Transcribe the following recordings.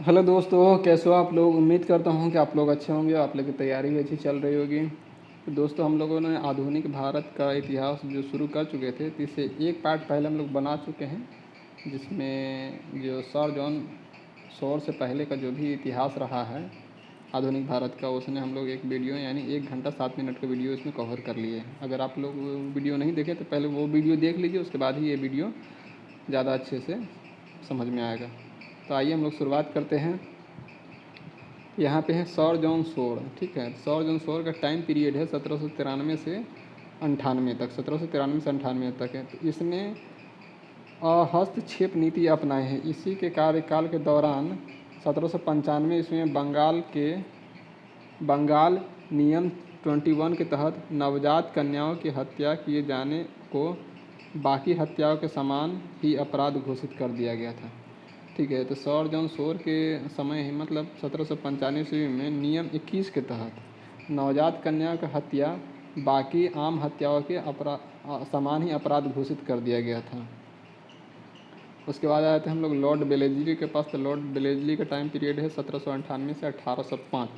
Hello दोस्तों, कैसे हो आप लोग। उम्मीद करता हूँ कि आप लोग अच्छे होंगे, आप लोग की तैयारी भी अच्छी चल रही होगी। तो दोस्तों, हम लोगों ने आधुनिक भारत का इतिहास जो शुरू कर चुके थे, तो इससे एक पार्ट पहले हम लोग बना चुके हैं, जिसमें जो सर जॉन सौर से पहले का जो भी इतिहास रहा है आधुनिक भारत का, उसने हम लोग एक वीडियो यानी 1 घंटा 7 मिनट का वीडियो इसमें कवर कर लिए। अगर आप लोग वीडियो नहीं देखे तो पहले वो वीडियो देख लीजिए, उसके बाद ही ये वीडियो ज़्यादा अच्छे से समझ में आएगा। तो आइए हम लोग शुरुआत करते हैं। यहाँ पे है सौर जॉन सोर। ठीक है, सौर जॉन सोर का टाइम पीरियड है 1793 से 98 तक, 1793 से 98 तक है। तो इसने हस्तक्षेप नीति अपनाए हैं। इसी के कार्यकाल के दौरान 1795 ईस्वी में बंगाल नियम 21 के तहत नवजात कन्याओं की हत्या किए जाने को बाकी हत्याओं के समान ही अपराध घोषित कर दिया गया था। ठीक है, तो सौर जॉन सौर के समय ही मतलब 1795 ईस्वी में नियम 21 के तहत नवजात कन्या की हत्या बाकी आम हत्याओं के समान ही अपराध घोषित कर दिया गया था। उसके बाद आए थे हम लोग लॉर्ड बेलेजली के पास। तो लॉर्ड बेलेजली का टाइम पीरियड है 1798 से 1805।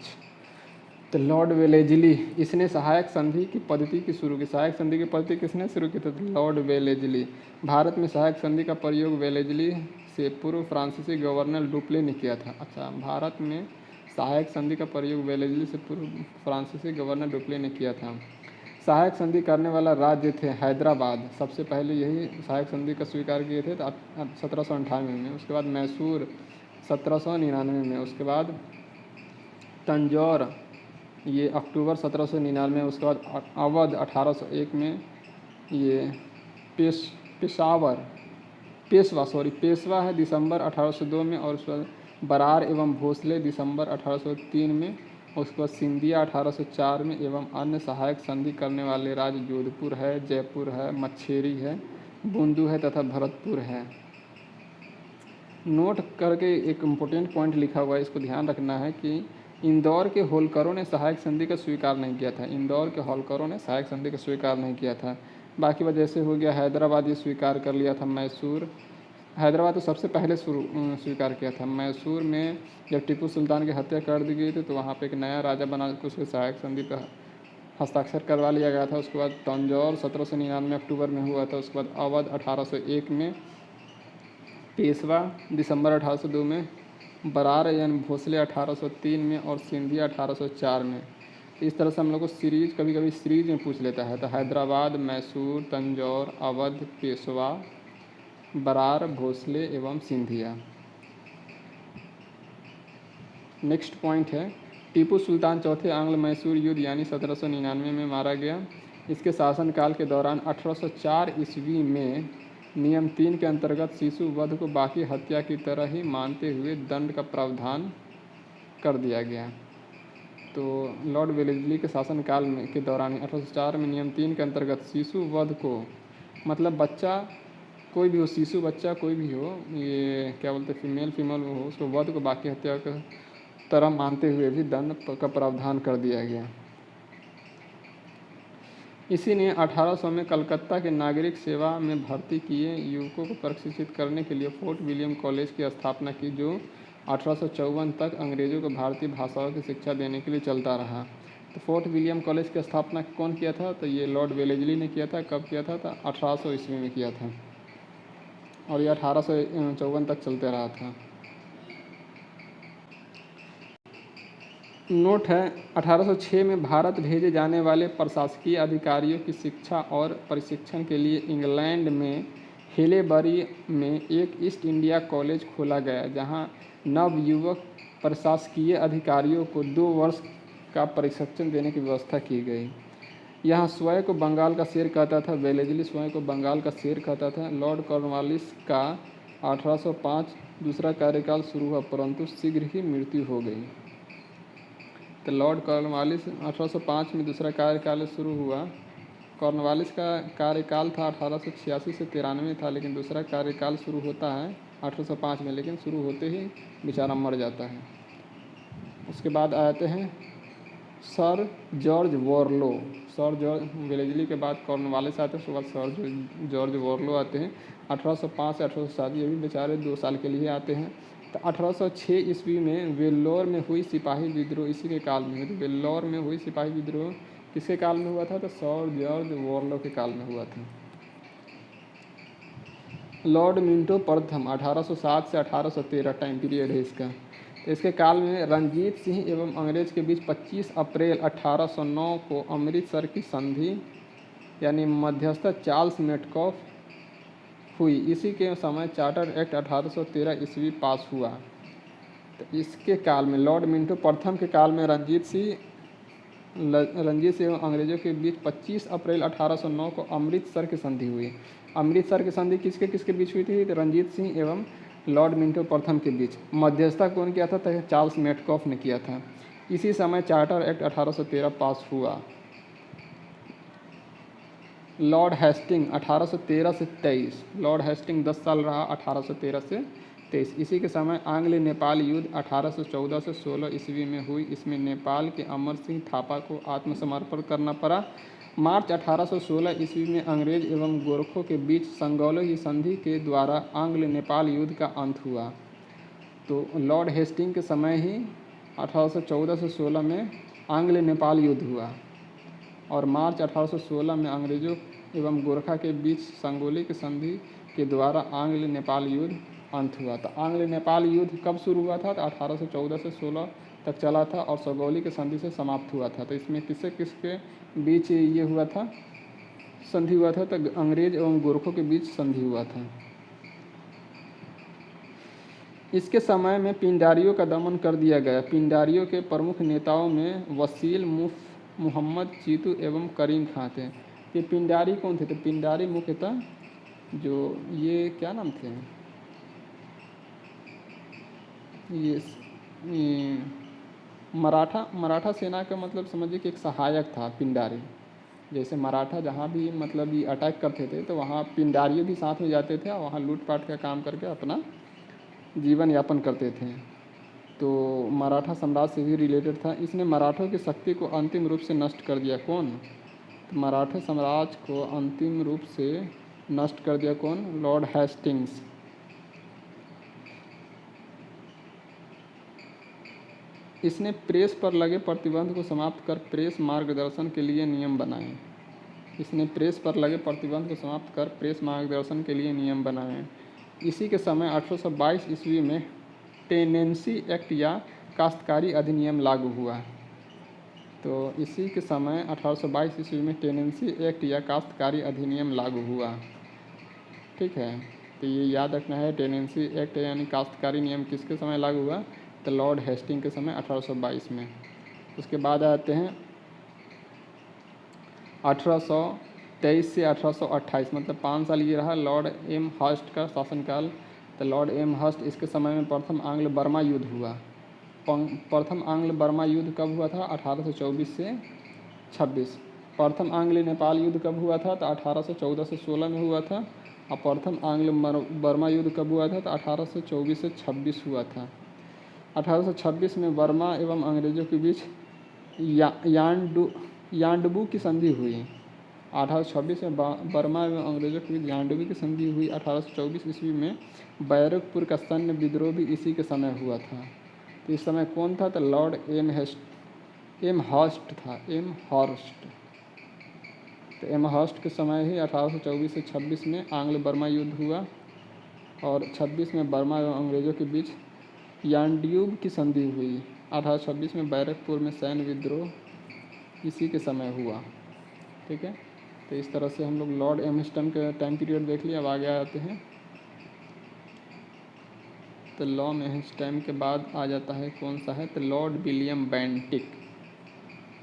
तो लॉर्ड वेलेजली, इसने सहायक संधि की पद्धति की शुरू की। सहायक संधि की पद्धति किसने शुरू की थी? तो लॉर्ड वेलेजली। भारत में सहायक संधि का प्रयोग वेलेजली से पूर्व फ्रांसीसी गवर्नर डुप्ले ने किया था। अच्छा, भारत में सहायक संधि का प्रयोग वेलेजली से पूर्व फ्रांसीसी गवर्नर डुप्ले ने किया था। सहायक संधि करने वाला राज्य थे हैदराबाद। सबसे पहले यही सहायक संधि का स्वीकार किए थे 1798 में। उसके बाद मैसूर 1799 में। उसके बाद तंजौर ये अक्टूबर 1799। उसके बाद अवध 1801 में। ये पेशावर पेशवा है दिसंबर 1802 में। और उसके बाद बरार एवं भोसले दिसंबर 1803 में। उसके बाद सिंधिया 1804 में। एवं अन्य सहायक संधि करने वाले राज्य जोधपुर है, जयपुर है, मच्छेरी है, बूंदू है तथा भरतपुर है। नोट करके एक इम्पोर्टेंट पॉइंट लिखा हुआ है, इसको ध्यान रखना है कि इंदौर के होलकरों ने सहायक संधि का स्वीकार नहीं किया था। इंदौर के होलकरों ने सहायक संधि का स्वीकार नहीं किया था। बाकी वजह से हो गया हैदराबाद, ये स्वीकार कर लिया था। मैसूर, हैदराबाद तो सबसे पहले स्वीकार किया था। मैसूर में जब टीपू सुल्तान की हत्या कर दी गई थी, तो वहाँ पे एक नया राजा बना के उसके सहायक संधि पर हस्ताक्षर करवा लिया गया था। उसके बाद तंजौर 1799 अक्टूबर में हुआ था। उसके बाद अवध 1801 में। पेशवा दिसंबर 1802 में। बरार यानी भोसले 1803 में। और सिंधिया 1804 में। इस तरह से हम लोग को सीरीज कभी कभी सीरीज में पूछ लेता है। तो हैदराबाद, मैसूर, तंजौर, अवध, पेशवा, बरार, भोसले एवं सिंधिया। नेक्स्ट पॉइंट है टीपू सुल्तान चौथे आंग्ल मैसूर युद्ध यानी 1799 में मारा गया। इसके शासनकाल के दौरान 1804 ईस्वी में नियम 3 के अंतर्गत शिशु वध को बाकी हत्या की तरह ही मानते हुए दंड का प्रावधान कर दिया गया। तो लॉर्ड वेलेस्ली के शासनकाल में के दौरान 1804 में नियम 3 के अंतर्गत शिशु वध को, मतलब बच्चा कोई भी हो, शिशु बच्चा कोई भी हो, ये क्या बोलते हैं, फीमेल हो, उसको वध को बाकी हत्या की तरह मानते हुए भी दंड का प्रावधान कर दिया गया। इसी ने 1800 में कलकत्ता के नागरिक सेवा में भर्ती किए युवकों को प्रशिक्षित करने के लिए फोर्ट विलियम कॉलेज की स्थापना की, जो 1854 तक अंग्रेज़ों को भारतीय भाषाओं की शिक्षा देने के लिए चलता रहा। तो फोर्ट विलियम कॉलेज की स्थापना कौन किया था? तो ये लॉर्ड वेलेजली ने किया था। कब किया था? तो 1800 ईस्वी में किया था, और ये 1854 तक चलते रहा था। नोट है 1806 में भारत भेजे जाने वाले प्रशासकीय अधिकारियों की शिक्षा और प्रशिक्षण के लिए इंग्लैंड में हेलेबरी में एक ईस्ट इंडिया कॉलेज खोला गया, जहां नवयुवक प्रशासकीय अधिकारियों को 2 वर्ष का प्रशिक्षण देने की व्यवस्था की गई। यहाँ स्वयं को बंगाल का शेर कहता था। वेलेस्ली स्वयं को बंगाल का शेर कहता था। लॉर्ड कॉर्नवालिस का 1805 दूसरा कार्यकाल शुरू हुआ, परंतु शीघ्र ही मृत्यु हो गई। तो लॉर्ड कॉर्नवालिस 1805 में दूसरा कार्यकाल शुरू हुआ। कॉर्नवालिस का कार्यकाल था 1886 से 93 था, लेकिन दूसरा कार्यकाल शुरू होता है 1805 में, लेकिन शुरू होते ही बेचारा मर जाता है। उसके बाद आते हैं sir George Barlow. Sir George Wellesley के बाद कॉर्नवालिस आते हैं, उसके बाद सर जॉर्ज वॉरलो आते हैं। 1805 से 1807, ये भी बेचारे 2 साल के लिए आते हैं। तो 1806 ईस्वी में वेल्लोर में हुई सिपाही विद्रोह इसी के काल में हुई। तो वेल्लोर में हुई सिपाही विद्रोह किसके काल में हुआ था? तो सर जॉर्ज वॉरलो के काल में हुआ था। लॉर्ड मिंटो प्रथम 1807 से 1813 टाइम पीरियड है इसका। तो इसके काल में रणजीत सिंह एवं अंग्रेज के बीच 25 अप्रैल 1809 को अमृतसर की संधि यानी मध्यस्थता चार्ल्स मेटकॉफ हुई। इसी के समय चार्टर एक्ट 1813 ईस्वी पास हुआ। तो इसके काल में लॉर्ड मिंटो प्रथम के काल में रंजीत सिंह एवं अंग्रेजों के बीच 25 अप्रैल 1809 को अमृतसर की संधि हुई। अमृतसर की संधि किसके किसके बीच हुई थी? तो रंजीत सिंह एवं लॉर्ड मिंटो प्रथम के बीच। मध्यस्थता कौन किया था? तो चार्ल्स मेटकॉफ ने किया था। इसी समय चार्टर एक्ट 1813 पास हुआ। लॉर्ड हेस्टिंग 1813 से 23, लॉर्ड हेस्टिंग 10 साल रहा 1813 से 23। इसी के समय आंग्ल नेपाल युद्ध 1814 से 16 ईस्वी में हुई। इसमें नेपाल के अमर सिंह थापा को आत्मसमर्पण करना पड़ा। मार्च 1816 ईस्वी में अंग्रेज एवं गोरखों के बीच संगौली की संधि के द्वारा आंग्ल नेपाल युद्ध का अंत हुआ। तो लॉर्ड हेस्टिंग के समय ही 1814 से 16 में आंग्ल नेपाल युद्ध हुआ और मार्च 1816 में अंग्रेजों एवं गोरखा के बीच संगोली की संधि के द्वारा आंग्ल नेपाल युद्ध अंत हुआ। तो आंग्ल नेपाल युद्ध कब शुरू हुआ था? तो 1814 से 16 तक चला था और संगोली की संधि से समाप्त हुआ था। तो इसमें किसके किसके बीच ये हुआ था? संधि हुआ था। तो अंग्रेज एवं गोरखों के बीच संधि हुआ था। इसके समय में पिंडारियों का दमन कर दिया गया। पिंडारियों के प्रमुख नेताओं में वसील मुहम्मद चीतू एवं करीम खां थे। ये पिंडारी कौन थे? तो पिंडारी मुख्यतः जो ये क्या नाम थे, ये मराठा सेना का मतलब समझिए कि एक सहायक था पिंडारी। जैसे मराठा जहाँ भी मतलब ये अटैक करते थे तो वहाँ पिंडारियों भी साथ में जाते थे और वहाँ लूटपाट का काम करके अपना जीवन यापन करते थे। तो मराठा साम्राज्य से भी रिलेटेड था। इसने मराठों की शक्ति को अंतिम रूप से नष्ट कर दिया। कौन? तो मराठा साम्राज्य को अंतिम रूप से नष्ट कर दिया कौन? Lord Hastings. इसने प्रेस पर लगे प्रतिबंध को समाप्त कर प्रेस मार्गदर्शन के लिए नियम बनाए। इसने प्रेस पर लगे प्रतिबंध को समाप्त कर प्रेस मार्गदर्शन के लिए नियम बनाए। इसी के समय 1822 ईस्वी में टेनेंसी एक्ट या काश्तकारी अधिनियम लागू हुआ। तो इसी के समय 1822 ईस्वी में टेनेंसी एक्ट या काश्तकारी अधिनियम लागू हुआ। ठीक है, तो ये याद रखना है। टेनेंसी एक्ट यानी काश्तकारी नियम किसके समय लागू हुआ? तो लॉर्ड हेस्टिंग के समय 1822 में। उसके बाद आते हैं 1823 से 1828, मतलब 5 साल ये रहा लॉर्ड एम हर्स्ट का शासनकाल। तो लॉर्ड एम हर्स्ट, इसके समय में प्रथम आंग्ल बर्मा युद्ध हुआ। प्रथम आंग्ल बर्मा युद्ध कब हुआ था? 1824 से 26। प्रथम आंग्ल नेपाल युद्ध कब हुआ था? तो 1814 से 16 में हुआ था। और प्रथम आंग्ल बर्मा युद्ध कब हुआ था? तो 1824 से 26 हुआ था। 1826 में बर्मा एवं अंग्रेजों के बीच यांडबू की संधि हुई। 1826 में बर्मा एवं अंग्रेजों के बीच यांडबू की संधि हुई। 1824 ईस्वी में बैरकपुर का सैन्य विद्रोह भी इसी के समय हुआ था। तो इस समय कौन था? तो लॉर्ड एम हर्स्ट था। Amherst. तो एम हर्स्ट के समय ही 1824 से 26 में आंग्ल बर्मा युद्ध हुआ और 26 में बर्मा एवं अंग्रेजों के बीच यांड्यूब की संधि हुई। 1826 में बैरकपुर में सैन्य विद्रोह इसी के समय हुआ। ठीक है, तो इस तरह से हम लोग लॉर्ड एम्स्टन का टाइम पीरियड देख लिया। अब आगे आते हैं तो लॉर्ड एम्स्टन के बाद आ जाता है कौन सा है? तो Lord William Bentinck.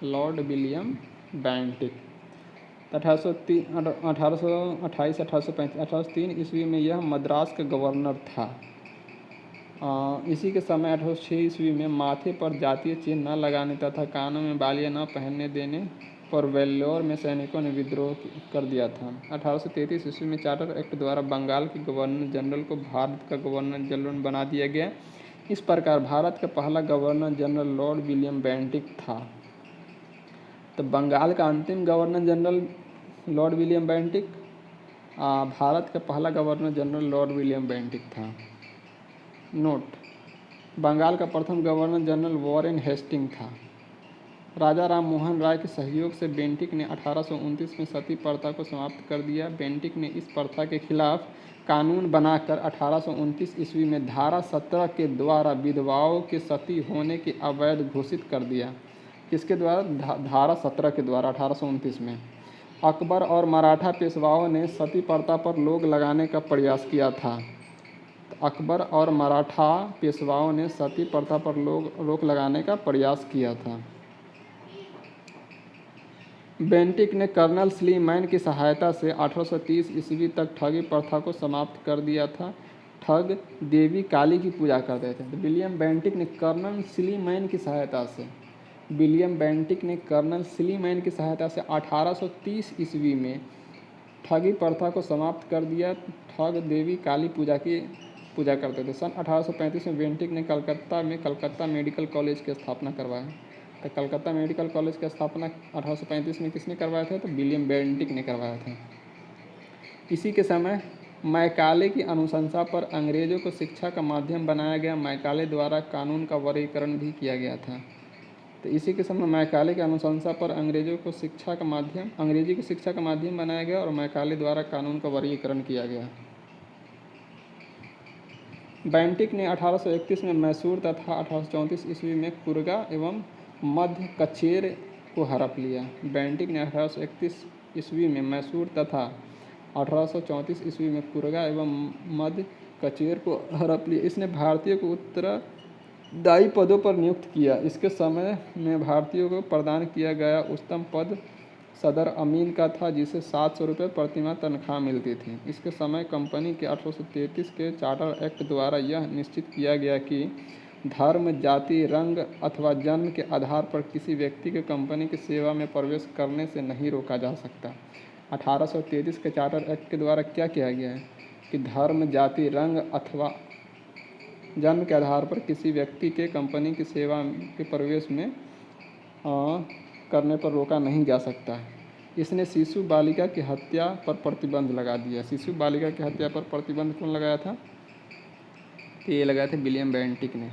Lord William Bentinck 1828 1803 ईस्वी में यह मद्रास का गवर्नर था। इसी के समय 1806 ईस्वी में माथे पर जातीय चिन्ह न लगाने तथा कानों में बालियाँ न पहनने देने पर वेल्लोर में सैनिकों ने विद्रोह कर दिया था। 1833 ईस्वी में चार्टर एक्ट द्वारा बंगाल के गवर्नर जनरल को भारत का गवर्नर जनरल बना दिया गया। इस प्रकार भारत का पहला governor general Lord William Bentinck था। तो बंगाल का अंतिम governor general Lord William Bentinck, Bharat का पहला governor general Lord William Bentinck था। नोट, बंगाल का प्रथम गवर्नर जनरल वॉरेन हेस्टिंग था। राजा राम मोहन राय के सहयोग से बेंटिक ने 1829 में सती प्रथा को समाप्त कर दिया। बेंटिक ने इस प्रथा के खिलाफ कानून बनाकर 1829 ईस्वी में धारा 17 के द्वारा विधवाओं के सती होने की अवैध घोषित कर दिया। किसके द्वारा? धारा 17 के द्वारा 1829 में। अकबर और मराठा पेशवाओं ने सती प्रथा पर रोक लगाने का प्रयास किया था। अकबर और मराठा पेशवाओं ने सती प्रथा पर रोक लगाने का प्रयास किया था। बेंटिक ने कर्नल स्लीमैन की सहायता से 1830 ईस्वी तक ठगी प्रथा को समाप्त कर दिया था। ठग देवी काली की पूजा करते थे। तो विलियम बेंटिक ने कर्नल स्लीमैन की सहायता से 1830 ईस्वी में ठगी प्रथा को समाप्त कर दिया। ठग देवी काली पूजा करते थे। सन 1835 में बेंटिक ने कलकत्ता मेडिकल कॉलेज की स्थापना करवाया। तो कलकत्ता मेडिकल कॉलेज की स्थापना 1835 में किसने करवाया था? तो विलियम बेंटिक ने करवाया था। इसी के समय मैकाले की अनुशंसा पर अंग्रेजों को शिक्षा का माध्यम बनाया गया। मैकाले द्वारा कानून का वर्गीकरण भी किया गया था। तो इसी के समय मैकाले की अनुशंसा पर अंग्रेजी की शिक्षा का माध्यम बनाया गया और मैकाले द्वारा कानून का वर्गीकरण किया गया। बेंटिक ने 1831 में मैसूर तथा 1834 ईस्वी में कुर्गा एवं मध्य कचेर को हड़प लिया। बेंटिक ने 1831 ईस्वी में मैसूर तथा 1834 ईस्वी में कुर्गा एवं मध्य कचेर को हड़प लिया। इसने भारतीयों को उत्तरदायी पदों पर नियुक्त किया। इसके समय में भारतीयों को प्रदान किया गया उच्चतम पद सदर अमीन का था, जिसे 700 रुपये प्रतिमाह तनख्वाह मिलती थी। इसके समय कंपनी के 1833 के चार्टर एक्ट द्वारा यह निश्चित किया गया कि धर्म, जाति, रंग अथवा जन्म के आधार पर किसी व्यक्ति के कंपनी की सेवा में प्रवेश करने से नहीं रोका जा सकता। 1833 के चार्टर एक्ट के द्वारा क्या किया गया है कि धर्म, जाति, रंग अथवा जन्म के आधार पर किसी व्यक्ति के कंपनी की सेवा के प्रवेश में करने पर रोका नहीं जा सकता। इसने शिशु बालिका की हत्या पर प्रतिबंध लगा दिया। शिशु बालिका की हत्या पर प्रतिबंध कौन लगाया था? तो ये लगाया था विलियम बेंटिक ने।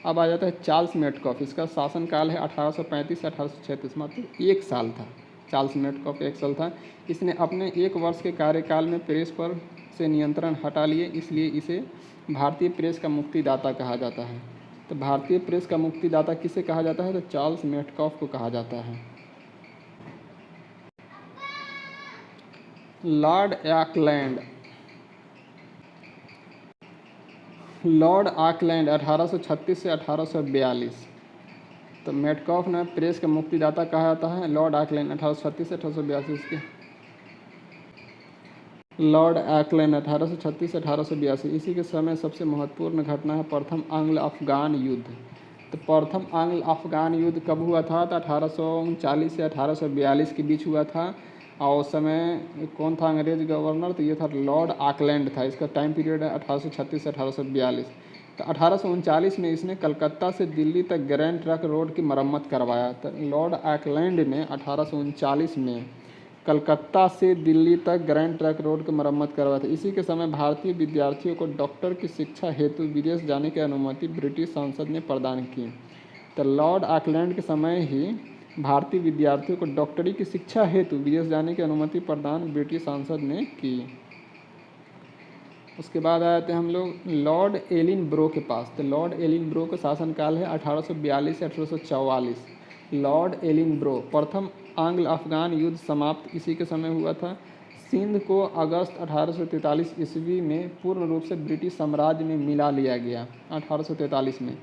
अब आ जाता है चार्ल्स मेटकॉफ। इसका शासनकाल है 1835 से 1836, मतलब 1 साल था। चार्ल्स मेटकॉफ 1 साल था। इसने अपने 1 वर्ष के कार्यकाल में प्रेस पर से नियंत्रण हटा लिए, इसलिए इसे भारतीय प्रेस का मुक्तिदाता कहा जाता है। तो भारतीय प्रेस का मुक्तिदाता किसे कहा जाता है? तो चार्ल्स मेटकॉफ को कहा जाता है। लॉर्ड ऑकलैंड 1836 से 1842। तो मेटकॉफ ने प्रेस का मुक्तिदाता कहा जाता है। लॉर्ड ऑकलैंड 1836 से 1842 के लॉर्ड ऑकलैंड 1836 से 1882। इसी के समय सबसे महत्वपूर्ण घटना है प्रथम आंग्ल अफगान युद्ध। तो प्रथम आंग्ल अफगान युद्ध कब हुआ था? तो 1839 से 1842 के बीच हुआ था। और उस समय कौन था अंग्रेज गवर्नर? तो ये था लॉर्ड ऑकलैंड था। इसका टाइम पीरियड है 1836 से 1842। तो 1839 में इसने कलकत्ता से दिल्ली तक ग्रैंड ट्रंक रोड की मरम्मत करवाया। तो लॉर्ड ऑकलैंड ने 1839 में कलकत्ता से दिल्ली तक ग्रैंड ट्रंक रोड की मरम्मत करवाया था। इसी के समय भारतीय विद्यार्थियों को डॉक्टर की शिक्षा हेतु विदेश जाने की अनुमति ब्रिटिश संसद ने प्रदान की। तो लॉर्ड ऑकलैंड के समय ही भारतीय विद्यार्थियों को डॉक्टरी की शिक्षा हेतु विदेश जाने की अनुमति प्रदान ब्रिटिश संसद ने की। उसके बाद आए थे हम लोग लॉर्ड एलिनब्रो के पास। तो लॉर्ड एलिनब्रो का शासनकाल है 1842 से 1844। लॉर्ड एलिनब्रो प्रथम आंग्ल अफगान युद्ध समाप्त इसी के समय हुआ था। सिंध को अगस्त 1843 ईस्वी में पूर्ण रूप से ब्रिटिश साम्राज्य में मिला लिया गया। 1843 में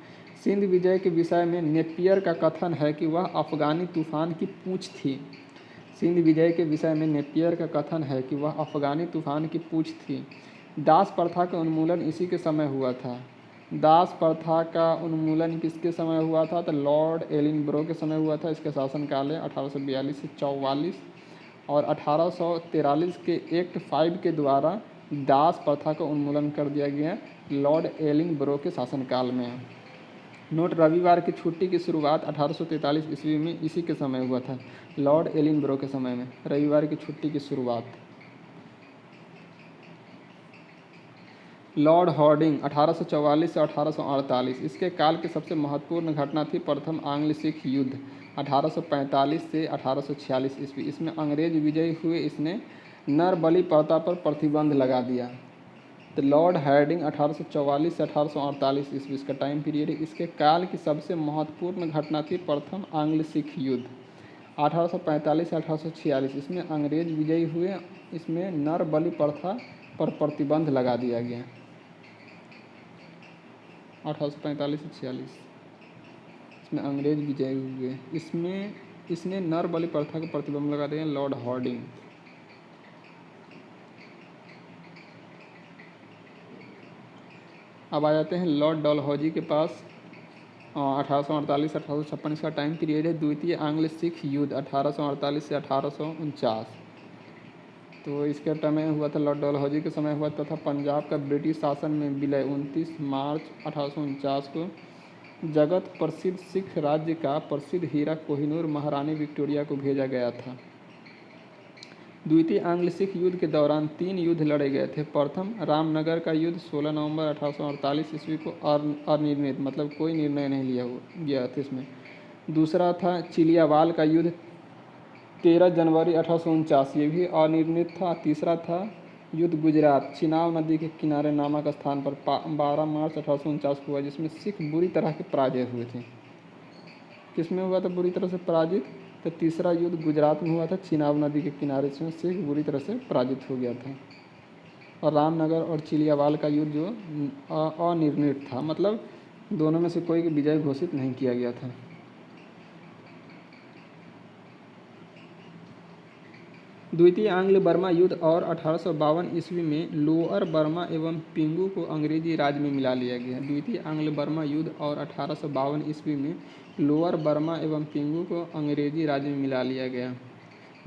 सिंध विजय के विषय में नेपियर का कथन है कि वह अफगानी तूफान की पूंछ थी। सिंध विजय के विषय में नेपियर का कथन है कि वह अफगानी तूफान की पूंछ थी। दास प्रथा का उन्मूलन इसी के समय हुआ था। दास प्रथा का उन्मूलन किसके समय हुआ था? तो लॉर्ड एलिनब्रो के समय हुआ था। इसका शासनकाल है 1842 से 44। और 1843 के एक्ट 5 के द्वारा दास प्रथा का उन्मूलन कर दिया गया लॉर्ड एलिनब्रो के शासनकाल में। नोट: रविवार की छुट्टी की शुरुआत 1843 ईस्वी में इसी के समय हुआ था। लॉर्ड एलिनब्रो के समय में रविवार की छुट्टी की शुरुआत। लॉर्ड हॉर्डिंग 1844 से 1848, इसके काल की सबसे महत्वपूर्ण घटना थी प्रथम आंग्ल सिख युद्ध 1845 से 1846 ईस्वी। इसमें अंग्रेज विजयी हुए। इसने नर बलि प्रथा पर प्रतिबंध लगा दिया। तो लॉर्ड हार्डिंग 1844 से 1848 ईस्वी इसका टाइम पीरियड है। इसके काल की सबसे महत्वपूर्ण घटना थी प्रथम आंग्ल सिख युद्ध 1845 से 1846, इसमें अंग्रेज विजयी हुए। इसमें नर बलि प्रथा पर प्रतिबंध लगा दिया गया 1845 से 46, इसमें अंग्रेज विजयी हुए। इसने नर बलि प्रथा को प्रतिबंध लगा दिया लॉर्ड हॉर्डिंग। अब आ जाते हैं लॉर्ड डलहौजी के पास। 1848 से 1856 का टाइम पीरियड है। द्वितीय आंग्ल सिख युद्ध 1848 से 1849, तो इसके टाइम में हुआ था, लॉर्ड डलहौजी के समय हुआ तथा पंजाब का ब्रिटिश शासन में विलय 29 मार्च 1849 को जगत प्रसिद्ध सिख राज्य का प्रसिद्ध हीरा कोहिनूर महारानी विक्टोरिया को भेजा गया था। द्वितीय आंग्ल सिख युद्ध के दौरान 3 युद्ध लड़े गए थे। प्रथम रामनगर का युद्ध 16 नवंबर 1848 ईस्वी को अनिर्णित, मतलब कोई निर्णय नहीं लिया गया था इसमें। दूसरा था चिलियावाल का युद्ध 13 जनवरी 1849, ये भी अनिर्णित था। तीसरा था युद्ध गुजरात चिनाब नदी के किनारे नामक स्थान पर 12 मार्च 1849 को हुआ, जिसमें सिख बुरी तरह के पराजय हुए थे। किसमें हुआ था बुरी तरह से पराजित? तो तीसरा युद्ध गुजरात में हुआ था चिनाब नदी के किनारे, इसमें सिख बुरी तरह से पराजित हो गया था। और रामनगर और चिलियावाल का युद्ध जो अनिर्णित था, मतलब दोनों में से कोई विजय घोषित नहीं किया गया था। द्वितीय आंग्ल बर्मा युद्ध और 1852 ईस्वी में लोअर बर्मा एवं पिंगू को अंग्रेजी राज में मिला लिया गया। द्वितीय आंग्ल बर्मा युद्ध और 1852 ईस्वी में लोअर बर्मा एवं पिंगू को अंग्रेजी राज में मिला लिया गया।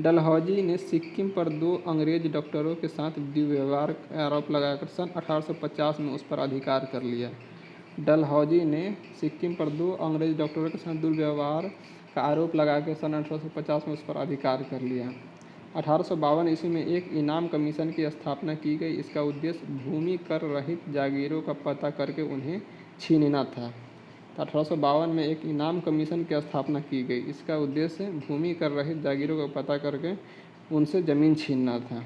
डलहौजी ने सिक्किम पर 2 अंग्रेज डॉक्टरों के साथ दुर्व्यवहार का आरोप लगाकर सन 1850 में उस पर अधिकार कर लिया। डलहौजी ने सिक्किम पर 2 अंग्रेज डॉक्टरों के साथ दुर्व्यवहार का आरोप लगाकर सन 1850 में उस पर अधिकार कर लिया। 1852 ईस्वी में एक इनाम कमीशन की स्थापना की गई। इसका उद्देश्य भूमि कर रहित जागीरों का पता करके उन्हें छीनना था। तो 1852 में एक इनाम कमीशन की स्थापना की गई। इसका उद्देश्य भूमि कर रहित जागीरों का पता करके उनसे ज़मीन छीनना था।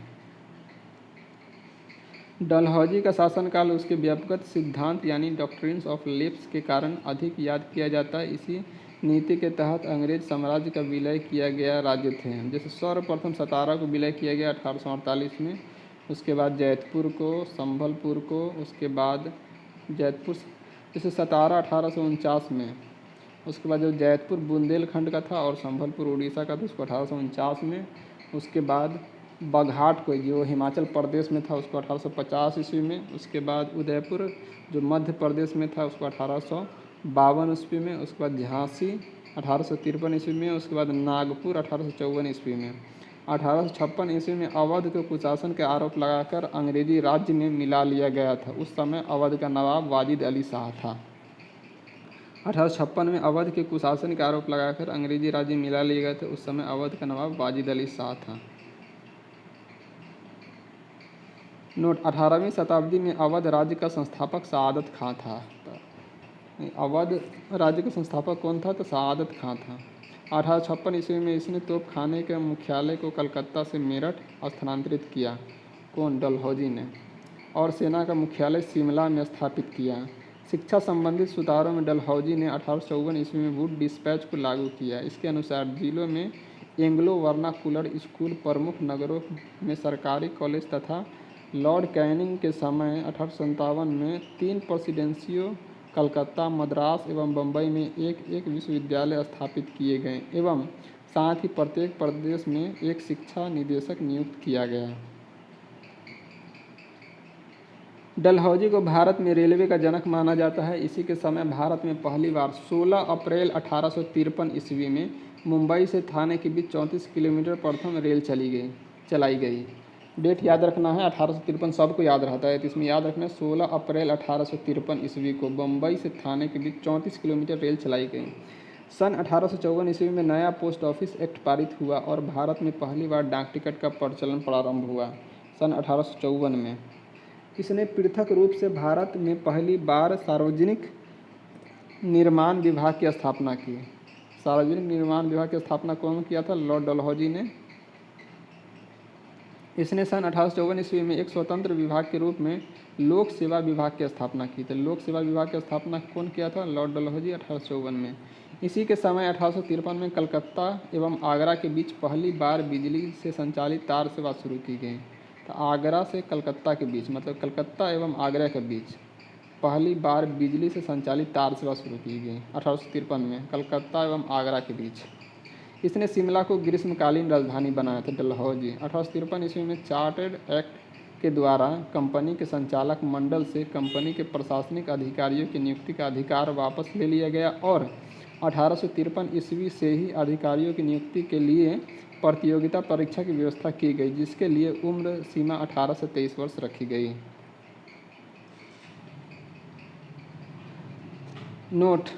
डलहौजी का शासनकाल उसके व्यापक सिद्धांत यानी डॉक्ट्रिन्स ऑफ लेप्स के कारण अधिक याद किया जाता है। इसी नीति के तहत अंग्रेज साम्राज्य का विलय किया गया राज्य थे। जैसे सर्वप्रथम सतारा को विलय किया गया 1848 में, उसके बाद जैतपुर को, संभलपुर को, उसके बाद जैतपुर, जैसे सतारा 1849 में, उसके बाद जो जैतपुर बुंदेलखंड का था और संभलपुर उड़ीसा का था उसको 1849 में, उसके बाद बघाट को जो हिमाचल प्रदेश में था उसको 1850 ईस्वी में, उसके बाद उदयपुर जो मध्य प्रदेश में था उसको 1852 ईस्वी में, उसके बाद झांसी 1853 ईस्वी में, उसके बाद नागपुर 1854 ईस्वी में। 1856 ईस्वी में अवध को कुशासन के आरोप लगाकर अंग्रेजी राज्य में मिला लिया गया था। उस समय अवध का नवाब वाजिद अली शाह था। 1856 में अवध के कुशासन के आरोप लगाकर अंग्रेजी राज्य में मिला लिए गए थे। उस समय अवध का नवाब वाजिद अली शाह था। नोट: 18वीं शताब्दी में अवध राज्य का संस्थापक सआदत खां था। अवध राज्य का संस्थापक कौन था? तो सआदत खां था। 1856 ईस्वी में इसने तोपखाने के मुख्यालय को कलकत्ता से मेरठ स्थानांतरित किया। कौन? डलहौजी ने। और सेना का मुख्यालय शिमला में स्थापित किया। शिक्षा संबंधित सुधारों में डलहौजी ने 1854 ईस्वी में वुड डिस्पैच को लागू किया। इसके अनुसार जिलों में एंग्लो वर्नाकुलर स्कूल, प्रमुख नगरों में सरकारी कॉलेज तथा लॉर्ड कैनिंग के समय 1857 में 3 प्रेसिडेंसियों कलकत्ता, मद्रास एवं बम्बई में एक विश्वविद्यालय स्थापित किए गए एवं साथ ही प्रत्येक प्रदेश में एक शिक्षा निदेशक नियुक्त किया गया। डलहौजी को भारत में रेलवे का जनक माना जाता है। इसी के समय भारत में पहली बार 16 अप्रैल 1853 ईस्वी में मुंबई से थाने के बीच 34 किलोमीटर प्रथम रेल चलाई गई। डेट याद रखना है, 1853 सबको याद रहता है, तो इसमें याद रखना है 16 अप्रैल 1853 ईस्वी को मुंबई से थाने के बीच 34 किलोमीटर रेल चलाई गई। सन 1854 ईस्वी में नया पोस्ट ऑफिस एक्ट पारित हुआ और भारत में पहली बार डाक टिकट का प्रचलन प्रारंभ हुआ सन 1854 में। इसने पृथक रूप से भारत में पहली बार सार्वजनिक निर्माण विभाग की स्थापना की। सार्वजनिक निर्माण विभाग की स्थापना कौन किया था? लॉर्ड डलहौजी ने। इसने सन 1854 ईस्वी में एक स्वतंत्र विभाग के रूप में लोक सेवा विभाग की स्थापना की। तो लोक सेवा विभाग की स्थापना कौन किया था? लॉर्ड डलहौजी 1854 में। इसी के समय 1853 में कलकत्ता एवं आगरा के बीच पहली बार बिजली से संचालित तार सेवा शुरू की गई। तो आगरा से कलकत्ता के बीच, मतलब कलकत्ता एवं आगरा के बीच पहली बार बिजली से संचालित तार सेवा शुरू की गई 1853 में, कलकत्ता एवं आगरा के बीच। इसने शिमला को ग्रीष्मकालीन राजधानी बनाया था डलहौजी। 1853 ईस्वी में चार्टर्ड एक्ट के द्वारा कंपनी के संचालक मंडल से कंपनी के प्रशासनिक अधिकारियों की नियुक्ति का अधिकार वापस ले लिया गया और 1853 ईस्वी से ही अधिकारियों की नियुक्ति के लिए प्रतियोगिता परीक्षा की व्यवस्था की गई, जिसके लिए उम्र सीमा 18 से 23 वर्ष रखी गई। नोट: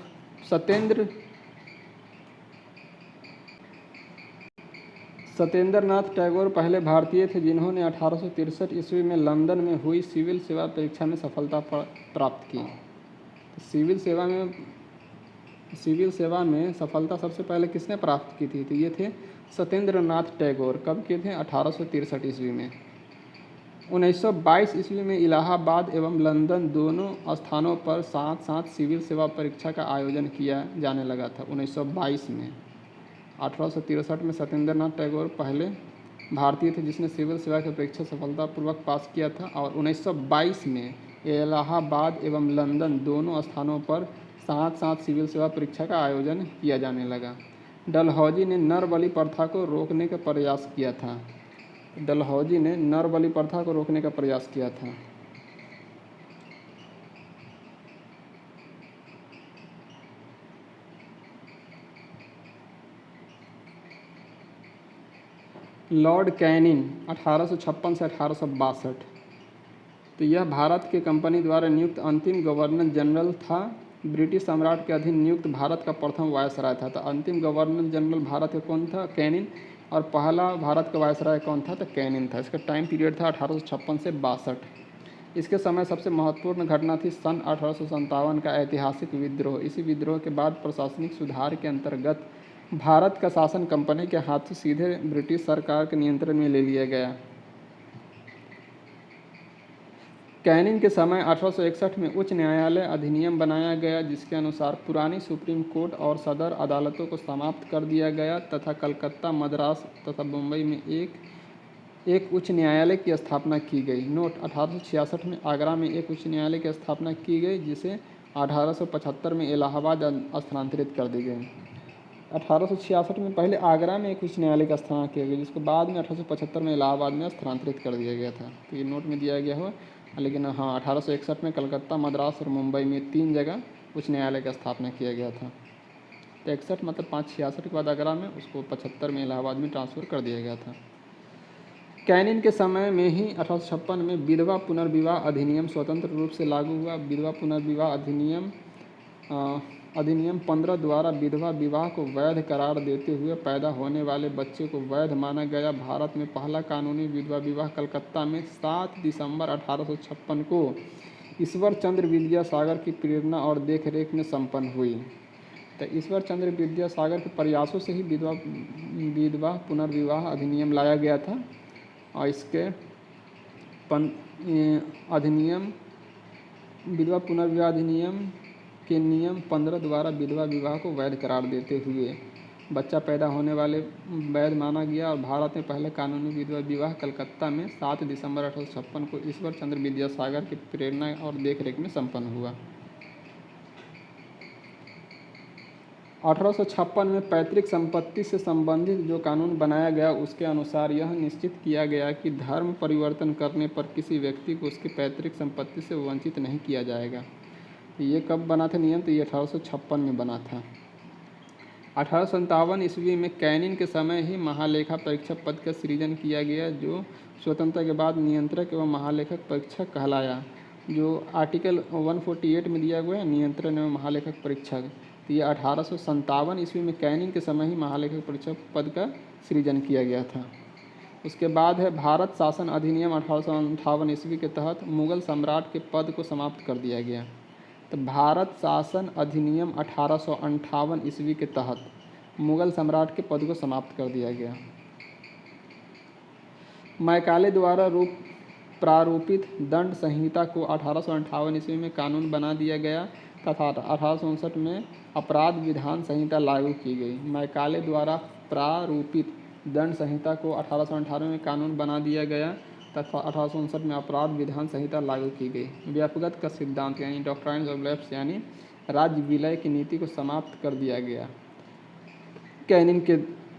सत्येंद्रनाथ टैगोर पहले भारतीय थे जिन्होंने 1863 ईस्वी में लंदन में हुई सिविल सेवा परीक्षा में सफलता प्राप्त की। सिविल सेवा में सफलता सबसे पहले किसने प्राप्त की थी? तो ये थे सत्येंद्रनाथ टैगोर। कब किए थे? 1863 ईस्वी में। 1922 ईस्वी में इलाहाबाद एवं लंदन दोनों स्थानों पर साथ साथ सिविल सेवा परीक्षा का आयोजन किया जाने लगा था 1922 में। 1863 में सत्येंद्रनाथ टैगोर पहले भारतीय थे जिसने सिविल सेवा की परीक्षा सफलतापूर्वक पास किया था और 1922 में इलाहाबाद एवं लंदन दोनों स्थानों पर साथ साथ सिविल सेवा परीक्षा का आयोजन किया जाने लगा। डलहौजी ने नर बलि प्रथा को रोकने का प्रयास किया था। डलहौजी ने नर बलि प्रथा को रोकने का प्रयास किया था। लॉर्ड कैनिंग 1856 से 1862। तो यह भारत के कंपनी द्वारा नियुक्त अंतिम गवर्नर जनरल था। ब्रिटिश सम्राट के अधीन नियुक्त भारत का प्रथम वायसराय था। तो अंतिम गवर्नर जनरल भारत का कौन था? कैनिंग। और पहला भारत का वायसराय कौन था? तो कैनिंग था। इसका टाइम पीरियड था 1856 से 62। इसके समय सबसे महत्वपूर्ण घटना थी सन 1857 का ऐतिहासिक विद्रोह। इसी विद्रोह के बाद प्रशासनिक सुधार के अंतर्गत भारत का शासन कंपनी के हाथों सीधे ब्रिटिश सरकार के नियंत्रण में ले लिया गया। कैनिंग के समय 1861 में उच्च न्यायालय अधिनियम बनाया गया, जिसके अनुसार पुरानी सुप्रीम कोर्ट और सदर अदालतों को समाप्त कर दिया गया तथा कलकत्ता, मद्रास तथा मुंबई में एक उच्च न्यायालय की स्थापना की गई। नोट: 1866 में आगरा में एक उच्च न्यायालय की स्थापना की गई, जिसे 1875 में इलाहाबाद स्थानांतरित कर दी गई। 1866 में पहले आगरा में एक उच्च न्यायालय का स्थापना किया गया, जिसको बाद में 1875 में इलाहाबाद में स्थानांतरित कर दिया गया था। तो ये नोट में दिया गया हो, लेकिन हाँ 1861 में कलकत्ता, मद्रास और मुंबई में 3 जगह उच्च न्यायालय का स्थापना किया गया था। तो 61 मतलब 566 के बाद आगरा में, उसको 75 में इलाहाबाद में ट्रांसफ़र कर दिया गया था। कैनिंग के समय में ही 1856 में विधवा पुनर्विवाह अधिनियम स्वतंत्र रूप से लागू हुआ। विधवा पुनर्विवाह अधिनियम 15 द्वारा विधवा विवाह को वैध करार देते हुए पैदा होने वाले बच्चे को वैध माना गया। भारत में पहला कानूनी विधवा विवाह कलकत्ता में 7 दिसंबर 1856 को ईश्वर चंद्र विद्यासागर की प्रेरणा और देखरेख में संपन्न हुई। तो ईश्वर चंद्र विद्यासागर के प्रयासों से ही विधवा पुनर्विवाह अधिनियम लाया गया था और इसके विधवा पुनर्विवाह अधिनियम के नियम 15 द्वारा विधवा विवाह को वैध करार देते हुए बच्चा पैदा होने वाले वैध माना गया और भारत में पहले कानूनी विधवा विवाह कलकत्ता में 7 दिसंबर 1856 को ईश्वर चंद्र विद्यासागर की प्रेरणा और देखरेख में संपन्न हुआ। 1856 में पैतृक संपत्ति से संबंधित जो कानून बनाया गया उसके अनुसार यह निश्चित किया गया कि धर्म परिवर्तन करने पर किसी व्यक्ति को उसकी पैतृक संपत्ति से वंचित नहीं किया जाएगा। ये कब बना था नियम? तो ये 1856 में बना था। 1857 ईस्वी में कैनिंग के समय ही महालेखा परीक्षक पद का सृजन किया गया, जो स्वतंत्रता के बाद नियंत्रक एवं महालेखक परीक्षक कहलाया, जो आर्टिकल 148 में दिया गया नियंत्रण एवं महालेखक परीक्षक। तो ये 1857 ईस्वी में कैनिंग के समय ही महालेखक परीक्षक पद का सृजन किया गया था। उसके बाद है भारत शासन अधिनियम 1858 ईस्वी के तहत मुगल सम्राट के पद को समाप्त कर दिया गया। तो भारत शासन अधिनियम 1858 ईस्वी के तहत मुगल सम्राट के पद को समाप्त कर दिया गया। मैकाले द्वारा प्रारूपित दंड संहिता को 1858 ईस्वी में कानून बना दिया गया तथा 1859 में अपराध विधान संहिता लागू की गई। मैकाले द्वारा प्रारूपित दंड संहिता को 1858 में कानून बना दिया गया तथा 1859 में अपराध विधान संहिता लागू की गई। व्यापकता का सिद्धांत यानी डॉक्ट्राइन्स ऑफ लैप्स यानी राज्य विलय की नीति को समाप्त कर दिया गया कैनिंग के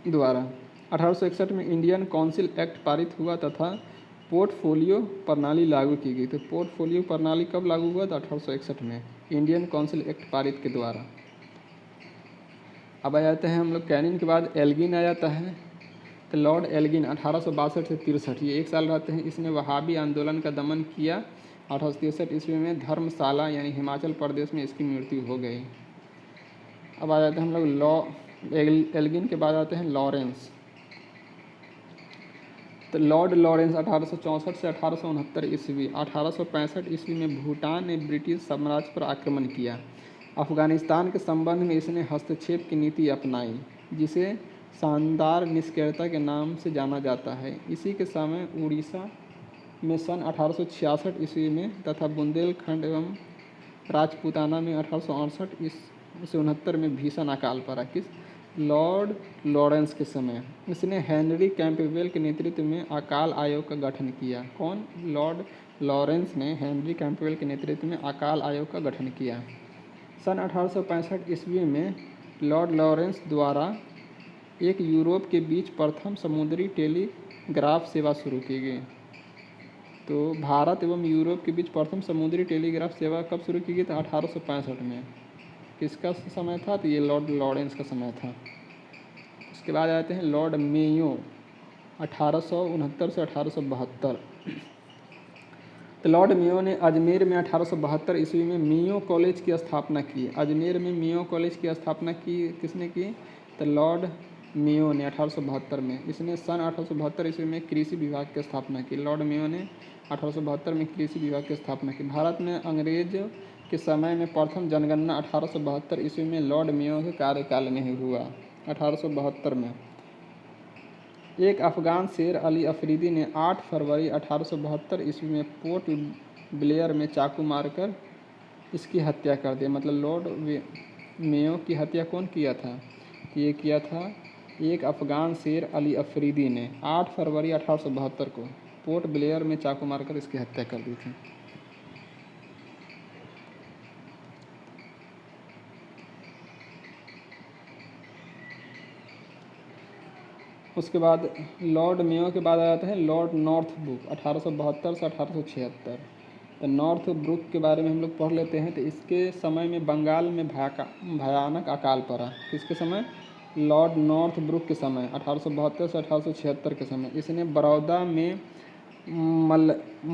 द्वारा। 1861 में इंडियन काउंसिल एक्ट पारित हुआ तथा पोर्टफोलियो प्रणाली लागू की गई। तो पोर्टफोलियो प्रणाली कब लागू हुआ? तो 1861 में इंडियन काउंसिल एक्ट पारित के द्वारा। अब आ जाते हैं हम लोग कैनिंग के बाद एल्गिन आ जाता है। तो लॉर्ड एल्गिन 1862 से 63 ये 1 साल रहते हैं। इसने वहाबी आंदोलन का दमन किया। 1863 ईस्वी में धर्मशाला यानी हिमाचल प्रदेश में इसकी मृत्यु हो गई। अब आ जाते हैं हम लोग एल्गिन के बाद आते हैं लॉरेंस। तो लॉर्ड लॉरेंस 1864 से 1869 ईस्वी। 1865 ईस्वी में भूटान ने ब्रिटिश साम्राज्य पर आक्रमण किया। अफगानिस्तान के संबंध में इसने हस्तक्षेप की नीति अपनाई जिसे शानदार निष्क्रियता के नाम से जाना जाता है। इसी के समय उड़ीसा में सन 1866 ईस्वी में तथा बुंदेलखंड एवं राजपूताना में 1868 से 69 में भीषण अकाल पड़ा। किस? लॉर्ड लॉरेंस के समय। इसने हेनरी कैंपबेल के नेतृत्व में अकाल आयोग का गठन किया। कौन? लॉर्ड लॉरेंस ने हेनरी कैंपबेल के नेतृत्व में अकाल आयोग का गठन किया। सन 1865 ईस्वी में लॉर्ड लॉरेंस द्वारा एक यूरोप के बीच प्रथम समुद्री टेलीग्राफ सेवा शुरू की गई। तो भारत एवं यूरोप के बीच प्रथम समुद्री टेलीग्राफ सेवा कब शुरू की गई? तो 1865 में। किसका समय था? तो ये लॉर्ड लॉरेंस का समय था। उसके बाद आते हैं लॉर्ड मेयो 1869 से 1872। तो लॉर्ड मेयो ने अजमेर में 1872 ईस्वी में मेयो कॉलेज की स्थापना की। अजमेर में मेयो कॉलेज की स्थापना की किसने की? तो लॉर्ड मेयो ने 1872 में। इसने सन 1872 ईस्वी में कृषि विभाग की स्थापना की। लॉर्ड मेयो ने 1872 में कृषि विभाग की स्थापना की। भारत में अंग्रेज के समय में प्रथम जनगणना 1872 ईस्वी में लॉर्ड मेयो के कार्यकाल में हुआ। 1872 में एक अफगान शेर अली अफरीदी ने 8 फरवरी 1872 ईस्वी में पोर्ट ब्लेयर में चाकू मारकर इसकी हत्या कर दी। मतलब लॉर्ड मेयो की हत्या कौन किया था? ये किया था एक अफगान शेर अली अफरीदी ने 8 फरवरी 1872 को पोर्ट ब्लेयर में चाकू मारकर इसकी हत्या कर दी थी। उसके बाद लॉर्ड मेयो के बाद आ जाते हैं लॉर्ड नॉर्थब्रुक 1872 से 1876। तो नॉर्थब्रुक के बारे में हम लोग पढ़ लेते हैं। तो इसके समय में बंगाल में भयानक अकाल पड़ा। किसके समय? लॉर्ड नॉर्थब्रुक के समय 1872 से 1876 के समय। इसने बड़ौदा में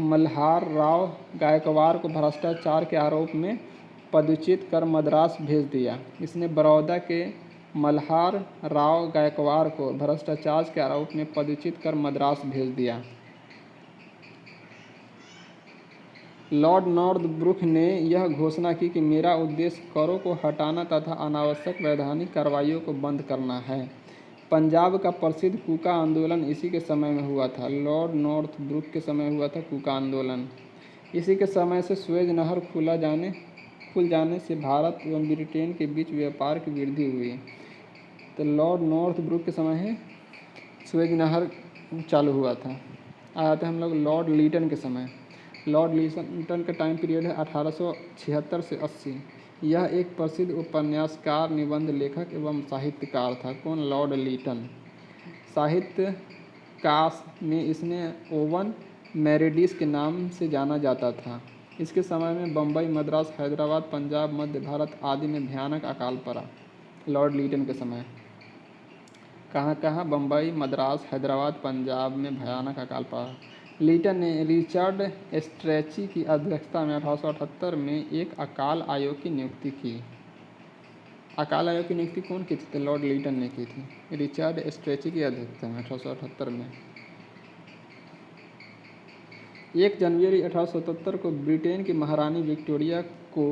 मल्हार राव गायकवाड़ को भ्रष्टाचार के आरोप में पदच्युत कर मद्रास भेज दिया। इसने बड़ौदा के मल्हार राव गायकवाड़ को भ्रष्टाचार के आरोप में पदच्युत कर मद्रास भेज दिया। लॉर्ड नॉर्थब्रुक ने यह घोषणा की कि मेरा उद्देश्य करों को हटाना तथा अनावश्यक वैधानिक कार्रवाइयों को बंद करना है। पंजाब का प्रसिद्ध कूका आंदोलन इसी के समय में हुआ था। लॉर्ड नॉर्थब्रुक के समय हुआ था कूका आंदोलन। इसी के समय से स्वेज नहर खुल जाने से भारत एवं ब्रिटेन के बीच व्यापार की वृद्धि हुई। तो लॉर्ड नॉर्थब्रुक के समय है स्वेज नहर चालू हुआ था। आ जाते हैं हम लोग लॉर्ड लीटन के समय। लॉर्ड लीटन का टाइम पीरियड है 1876 से 80। यह एक प्रसिद्ध उपन्यासकार, निबंध लेखक एवं साहित्यकार था। कौन? Lord Lytton. साहित्य काश में इसने ओवन मेरेडिस के नाम से जाना जाता था। इसके समय में बम्बई, मद्रास, हैदराबाद, पंजाब, मध्य भारत आदि में भयानक अकाल पड़ा। लॉर्ड लीटन के समय कहाँ बम्बई, मद्रास, हैदराबाद, पंजाब में भयानक अकाल पड़ा। लीटन ने रिचर्ड स्ट्रेची की अध्यक्षता में 1878 में एक अकाल आयोग की नियुक्ति की। अकाल आयोग की नियुक्ति कौन की थी? तो लॉर्ड लीटन ने की थी। रिचर्ड स्ट्रेची की अध्यक्षता में 1878 में। 1 जनवरी 1877 को ब्रिटेन की महारानी विक्टोरिया को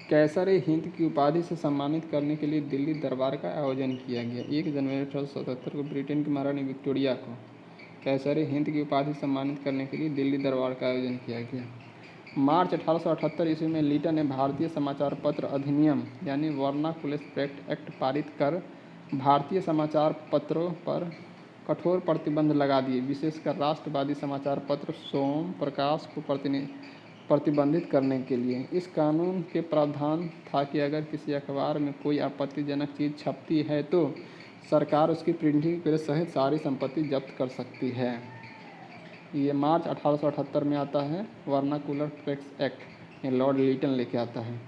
कैसर हिंद की उपाधि से सम्मानित करने के लिए दिल्ली दरबार का आयोजन किया गया। 1 जनवरी 1877 को ब्रिटेन की महारानी विक्टोरिया को कैसर हिंद की उपाधि से सम्मानित करने के लिए दिल्ली दरबार का आयोजन किया गया। मार्च 1878 ईस्वी में लीटन ने भारतीय समाचार पत्र अधिनियम यानी वर्नाकुलर प्रेस एक्ट पारित कर भारतीय समाचार पत्रों पर कठोर प्रतिबंध लगा दिए, विशेषकर राष्ट्रवादी समाचार पत्र सोम प्रकाश को प्रतिबंधित करने के लिए। इस कानून के प्रावधान था कि अगर किसी अखबार में कोई आपत्तिजनक चीज़ छपती है तो सरकार उसकी प्रिंटिंग प्रेस सहित सारी संपत्ति जब्त कर सकती है। ये मार्च 1878 में आता है वर्नाकुलर प्रेस एक्ट, ये लॉर्ड लीटन लेके आता है।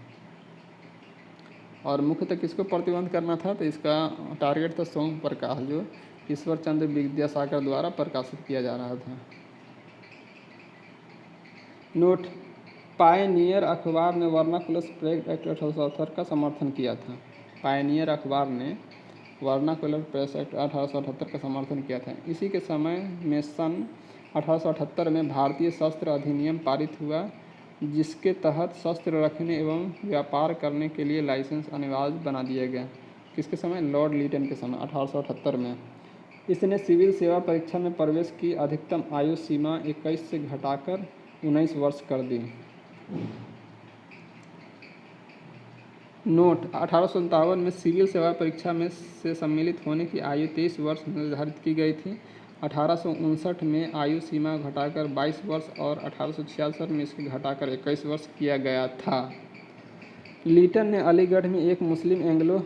और मुख्यतः किसको प्रतिबंध करना था, तो इसका टारगेट था सोम प्रकाश, जो ईश्वर चंद्र विद्यासागर द्वारा प्रकाशित किया जा रहा था। नोट: पायनियर अखबार ने वर्नाकुलर प्रेस एक्ट 1878 का समर्थन किया था। पायनियर अखबार ने वर्नाकुलर प्रेस एक्ट 1878 का समर्थन किया था। इसी के समय में सन 1878 में भारतीय शस्त्र अधिनियम पारित हुआ, जिसके तहत शस्त्र रखने एवं व्यापार करने के लिए लाइसेंस अनिवार्य बना दिया गया। किसके समय? लॉर्ड लीटन के समय 1878 में। इसने सिविल सेवा परीक्षा में प्रवेश की अधिकतम आयु सीमा 21 से घटाकर 19 वर्ष कर दी। नोट: 1857 में सिविल सेवा परीक्षा में से सम्मिलित होने की आयु 23 वर्ष निर्धारित की गई थी। 1859 में आयु सीमा घटाकर 22 वर्ष और 1866 में इसकी घटाकर 21 वर्ष किया गया था। लीटन ने अलीगढ़ में एक मुस्लिम एंग्लो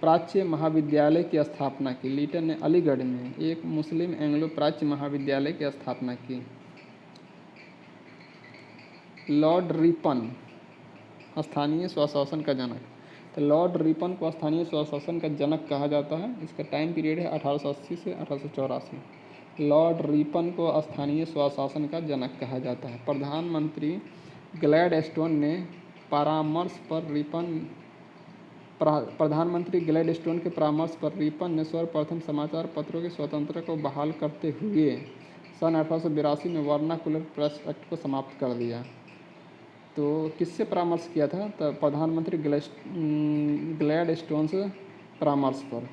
प्राच्य महाविद्यालय की स्थापना की। लीटन ने अलीगढ़ में एक मुस्लिम एंग्लो प्राच्य महाविद्यालय की स्थापना की। लॉर्ड रिपन स्थानीय स्वशासन का जनक। तो लॉर्ड रिपन को स्थानीय स्वशासन का जनक कहा जाता है। इसका टाइम पीरियड है 1880 से 1884। लॉर्ड रिपन को स्थानीय स्वशासन का जनक कहा जाता है। प्रधानमंत्री ग्लैडस्टोन ने परामर्श के परामर्श पर रिपन ने सर्वप्रथम समाचार पत्रों की स्वतंत्रता को बहाल करते हुए सन 1882 में वर्नाकुलर प्रेस एक्ट को समाप्त कर दिया। तो किससे परामर्श किया था? तो प्रधानमंत्री ग्लैडस्टोन से परामर्श पर।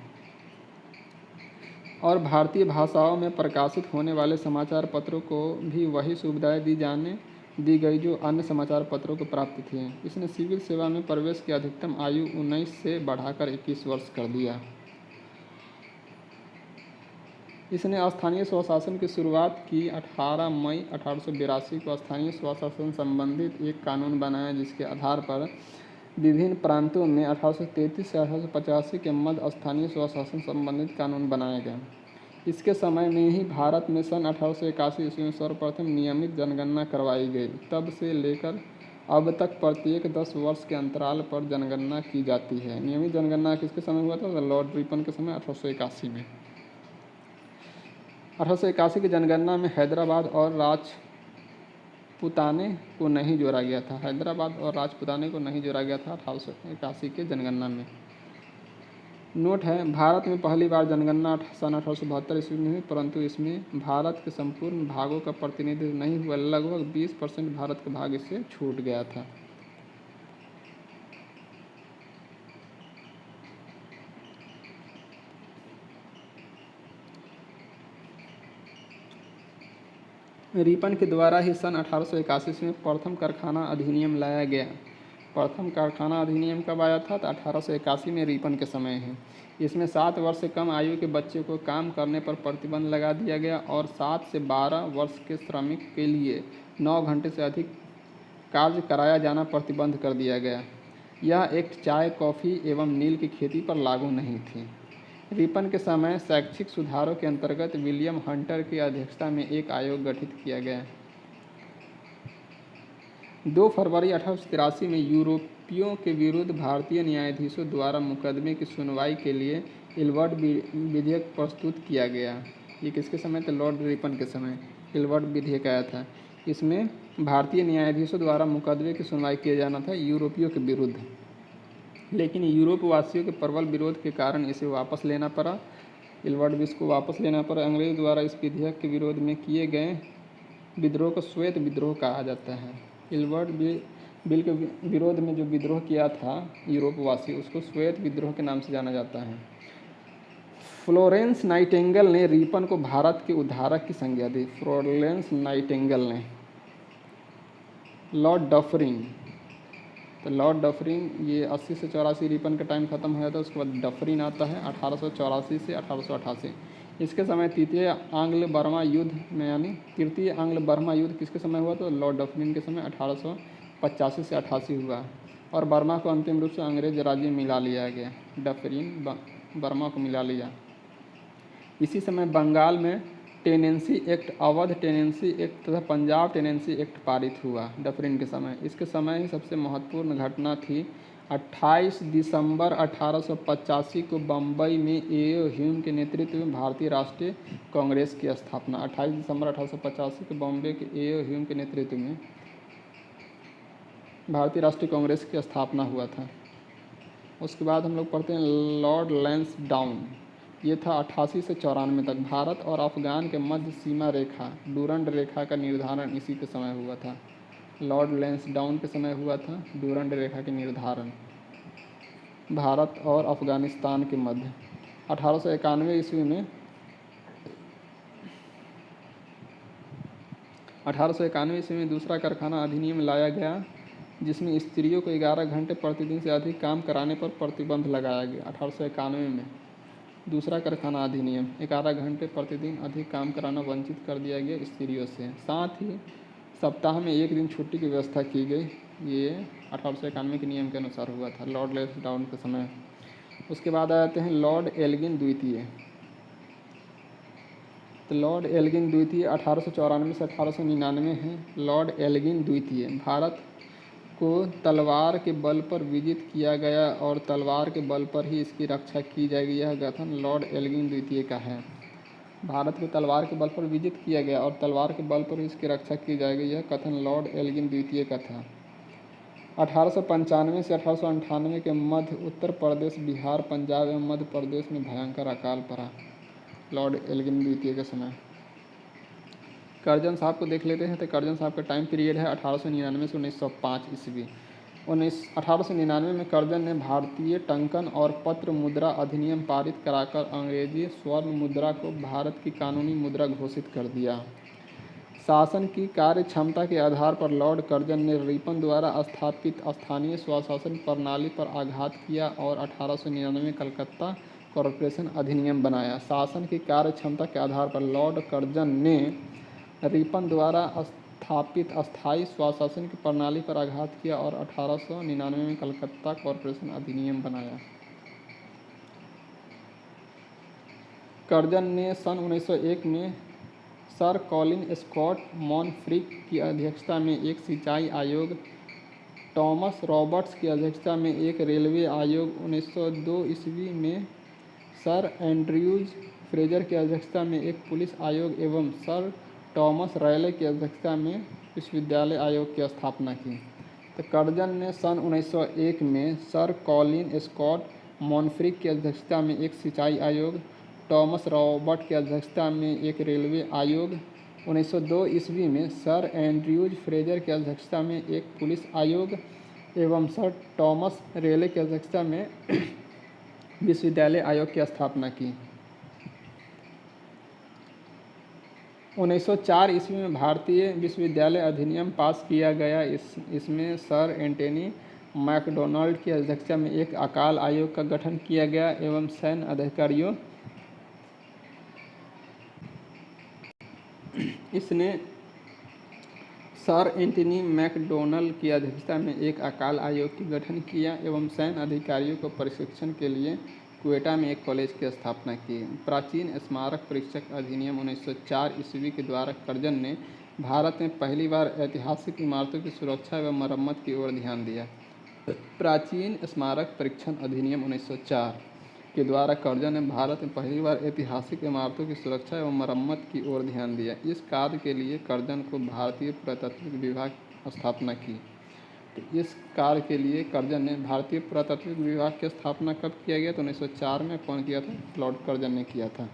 और भारतीय भाषाओं में प्रकाशित होने वाले समाचार पत्रों को भी वही सुविधाएं दी गई जो अन्य समाचार पत्रों को प्राप्त थी। इसने सिविल सेवा में प्रवेश की अधिकतम आयु 19 से बढ़ाकर 21 वर्ष कर दिया। इसने स्थानीय स्वशासन की शुरुआत की। 18 मई 1882 को स्थानीय स्वशासन संबंधित एक कानून बनाया, जिसके आधार पर विभिन्न प्रांतों में 1833 से 1885 के मध्य स्थानीय स्वशासन संबंधित कानून बनाए गए। इसके समय में ही भारत में सन 1881 ईस्वी में सर्वप्रथम नियमित जनगणना करवाई गई। तब से लेकर अब तक प्रत्येक 10 वर्ष के अंतराल पर जनगणना की जाती है। नियमित जनगणना किसके समय हुआ था? लॉर्ड रिपन के समय 1881 में। 1881 की जनगणना में हैदराबाद और राजपुताने को नहीं जोड़ा गया था। हैदराबाद और राजपुताने को नहीं जोड़ा गया था 1881 के जनगणना में। नोट है: भारत में पहली बार जनगणना सन 1872 ईस्वी में हुई, परंतु इसमें भारत के संपूर्ण भागों का प्रतिनिधित्व नहीं हुआ। लगभग 20% भारत का भाग इससे छूट गया था। रिपन के द्वारा ही सन 1881 में प्रथम कारखाना अधिनियम लाया गया। प्रथम कारखाना अधिनियम कब आया था? तो 1881 में रिपन के समय है। इसमें 7 वर्ष से कम आयु के बच्चे को काम करने पर प्रतिबंध लगा दिया गया और 7 से 12 वर्ष के श्रमिक के लिए 9 घंटे से अधिक कार्य कराया जाना प्रतिबंध कर दिया गया। यह एक्ट चाय, कॉफ़ी एवं नील की खेती पर लागू नहीं थी। रिपन के समय शैक्षिक सुधारों के अंतर्गत विलियम हंटर की अध्यक्षता में एक आयोग गठित किया गया। 2 फरवरी 1883 में यूरोपियों के विरुद्ध भारतीय न्यायाधीशों द्वारा मुकदमे की सुनवाई के लिए इलवर्ट विधेयक प्रस्तुत किया गया। ये किसके समय था? लॉर्ड रिपन के समय इलवर्ट विधेयक आया था। इसमें भारतीय न्यायाधीशों द्वारा मुकदमे की सुनवाई किया जाना था यूरोपियों के विरुद्ध, लेकिन यूरोप वासियों के प्रबल विरोध के कारण इसे वापस लेना पड़ा। इलवर्ट विस को वापस लेना पड़ा। अंग्रेज द्वारा इस विधेयक के विरोध में किए गए विद्रोह को श्वेत विद्रोह कहा जाता है। इल्बर्ट बिल के विरोध में जो विद्रोह किया था यूरोपवासी, उसको श्वेत विद्रोह के नाम से जाना जाता है। फ्लोरेंस नाइटिंगेल ने रिपन को भारत के उद्धारक की संज्ञा दी। फ्लोरेंस नाइटिंगेल ने। लॉर्ड डफरिन, तो लॉर्ड डफरिन ये 80 से 84 रिपन का टाइम खत्म हो जाता है। उसके बाद डफरिन आता है 1884 से 1888। इसके समय तृतीय आंग्ल बर्मा युद्ध में, यानी तृतीय आंग्ल बर्मा युद्ध किसके समय हुआ? तो लॉर्ड डफरिन के समय 1885 से 88 हुआ और बर्मा को अंतिम रूप से अंग्रेज राज्य में मिला लिया गया। डफरिन बर्मा को मिला लिया। इसी समय बंगाल में tenancy act, Awadh tenancy act तथा पंजाब टेनेंसी एक्ट पारित हुआ डफरिन के समय। इसके समय ही सबसे महत्वपूर्ण घटना थी 28 दिसंबर 1885 को बम्बई में ए.ओ. ह्यूम के नेतृत्व में भारतीय राष्ट्रीय कांग्रेस की स्थापना। 28 दिसंबर 1885 को बॉम्बे के ए.ओ. ह्यूम के नेतृत्व में भारतीय राष्ट्रीय कांग्रेस की स्थापना हुआ था। उसके बाद हम लोग पढ़ते हैं लॉर्ड लैंसडाउन। ये था 88 से 94 तक। भारत और अफगान के मध्य सीमा रेखा डूरंड रेखा का निर्धारण इसी के समय हुआ था। लॉर्ड लैंसडाउन के समय हुआ था डूरंड रेखा के निर्धारण भारत और अफगानिस्तान के मध्य। 1891 ईस्वी में 1891 ईस्वी में दूसरा कारखाना अधिनियम लाया गया, जिसमें स्त्रियों को 11 घंटे प्रतिदिन से अधिक काम कराने पर प्रतिबंध लगाया गया। 1891 में दूसरा कारखाना अधिनियम 11 घंटे प्रतिदिन अधिक काम कराना वंचित कर दिया गया स्त्रियों से। साथ ही सप्ताह में एक दिन छुट्टी की व्यवस्था की गई। ये 1891 के नियम के अनुसार हुआ था लॉर्ड लैंसडाउन के समय। उसके बाद आ जाते हैं लॉर्ड एल्गिन द्वितीय। तो लॉर्ड एल्गिन द्वितीय 1894 से 1899 हैं। लॉर्ड एल्गिन द्वितीय भारत को तलवार के बल पर विजित किया गया और तलवार के बल पर ही इसकी रक्षा की जाएगी, यह कथन लॉर्ड एल्गिन द्वितीय का है। भारत को तलवार के बल पर विजित किया गया और तलवार के बल पर इसकी रक्षा की जाएगी, यह कथन लॉर्ड एल्गिन द्वितीय का था। 1895 से 1898 के मध्य उत्तर प्रदेश, बिहार, पंजाब एवं मध्य प्रदेश में भयंकर अकाल पड़ा लॉर्ड एल्गिन द्वितीय के समय। कर्जन साहब को देख लेते हैं। तो कर्जन साहब का टाइम पीरियड है 1899 से 1905 ईस्वी। 1899 में कर्जन ने भारतीय टंकन और पत्र मुद्रा अधिनियम पारित कराकर अंग्रेजी स्वर्ण मुद्रा को भारत की कानूनी मुद्रा घोषित कर दिया। शासन की कार्य क्षमता के आधार पर लॉर्ड कर्जन ने रिपन द्वारा स्थापित स्थानीय स्वशासन प्रणाली पर आघात किया और 1899 कलकत्ता कॉरपोरेशन अधिनियम बनाया। शासन की कार्य क्षमता के आधार पर लॉर्ड कर्जन ने रिपन द्वारा स्थापित अस्थायी स्वशासन की प्रणाली पर आघात किया और 1899 में कलकत्ता कॉरपोरेशन अधिनियम बनाया। कर्जन ने सन 1901 में सर कॉलिन स्कॉट मॉनफ्रिक की अध्यक्षता में एक सिंचाई आयोग, टॉमस रॉबर्ट्स की अध्यक्षता में एक रेलवे आयोग, 1902 ईस्वी में सर एंड्रयूज फ्रेजर की अध्यक्षता में एक पुलिस आयोग एवं सर टॉमस रैले की अध्यक्षता में विश्वविद्यालय आयोग की स्थापना की। तो कर्जन ने सन 1901 में सर कॉलिन स्कॉट मॉनफ्रिक की अध्यक्षता में एक सिंचाई आयोग, टॉमस रॉबर्ट की अध्यक्षता में एक रेलवे आयोग, 1902 ईस्वी में सर एंड्रयूज फ्रेजर की अध्यक्षता में एक पुलिस आयोग एवं सर टॉमस रेले की अध्यक्षता में विश्वविद्यालय आयोग की स्थापना की। 1904 ईस्वी में भारतीय विश्वविद्यालय अधिनियम पास किया गया। इसमें सर एंटनी मैकडोनाल्ड की अध्यक्षता में एक अकाल आयोग का गठन किया गया एवं सैन्य अधिकारियों इसने सर एंटनी मैकडोनाल्ड की अध्यक्षता में एक अकाल आयोग की गठन किया एवं सैन्य अधिकारियों को प्रशिक्षण के लिए क्वेटा में एक कॉलेज की स्थापना की। प्राचीन स्मारक परीक्षक अधिनियम 1904 ईस्वी के द्वारा कर्जन ने भारत में पहली बार ऐतिहासिक इमारतों की सुरक्षा एवं मरम्मत की ओर ध्यान दिया। प्राचीन स्मारक परीक्षण अधिनियम 1904 के द्वारा कर्जन ने भारत में पहली बार ऐतिहासिक इमारतों की सुरक्षा एवं मरम्मत की ओर ध्यान दिया। इस कार्य के लिए कर्जन को भारतीय पुरातत्व विभाग स्थापना की। तो इस कार्य के लिए कर्जन ने भारतीय पुरातत्व विभाग की स्थापना कब किया गया? तो 1904 में कौन किया था? लॉर्ड कर्जन ने किया था।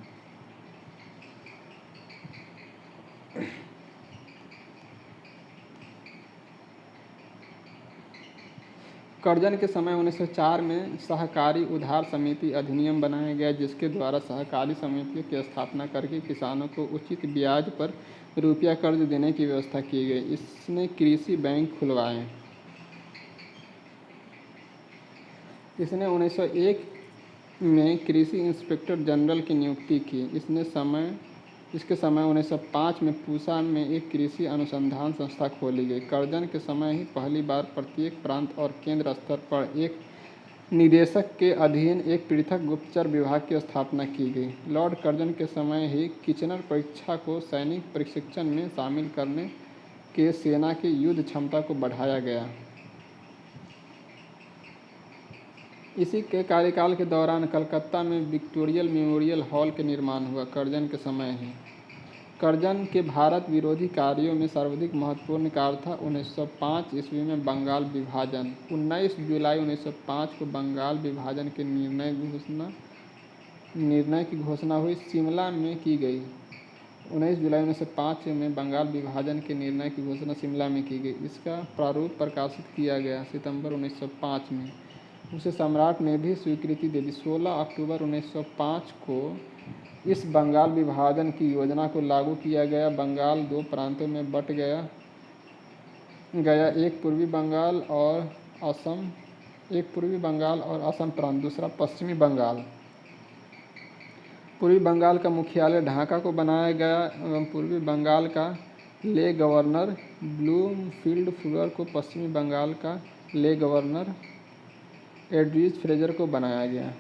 कर्जन के समय 1904 में सहकारी उधार समिति अधिनियम बनाया गया, जिसके द्वारा सहकारी समितियों की स्थापना करके किसानों को उचित ब्याज पर रुपया कर्ज देने की व्यवस्था की गई। इसने कृषि बैंक खुलवाए। इसने 1901 में कृषि इंस्पेक्टर जनरल की नियुक्ति की। इसके समय 1905 में पूसा में एक कृषि अनुसंधान संस्था खोली गई। कर्जन के समय ही पहली बार प्रत्येक प्रांत और केंद्र स्तर पर एक निदेशक के अधीन एक पृथक गुप्तचर विभाग की स्थापना की गई। लॉर्ड कर्जन के समय ही किचनर परीक्षा को सैनिक प्रशिक्षण में शामिल करने के सेना की युद्ध क्षमता को बढ़ाया गया। इसी के कार्यकाल के दौरान कलकत्ता में विक्टोरियल मेमोरियल हॉल के निर्माण हुआ। कर्जन के समय ही कर्जन के भारत विरोधी कार्यों में सर्वाधिक महत्वपूर्ण कार्य था 1905 ईस्वी में बंगाल विभाजन। 19 जुलाई 1905 को बंगाल विभाजन के निर्णय की घोषणा हुई, शिमला में की गई। 19 जुलाई 1905 में बंगाल विभाजन के निर्णय की घोषणा शिमला में की गई। इसका प्रारूप प्रकाशित किया गया सितंबर 1905 में। उसे सम्राट ने भी स्वीकृति दे दी। 16 अक्टूबर 1905 को इस बंगाल विभाजन की योजना को लागू किया गया। बंगाल दो प्रांतों में बट गया, एक पूर्वी बंगाल और असम प्रांत, दूसरा पश्चिमी बंगाल। पूर्वी बंगाल का मुख्यालय ढाका को बनाया गया एवं पूर्वी बंगाल का ले गवर्नर ब्लूमफील्ड फुलर को पश्चिमी बंगाल का ले गवर्नर एड्रिच फ्रेजर को बनाया गया।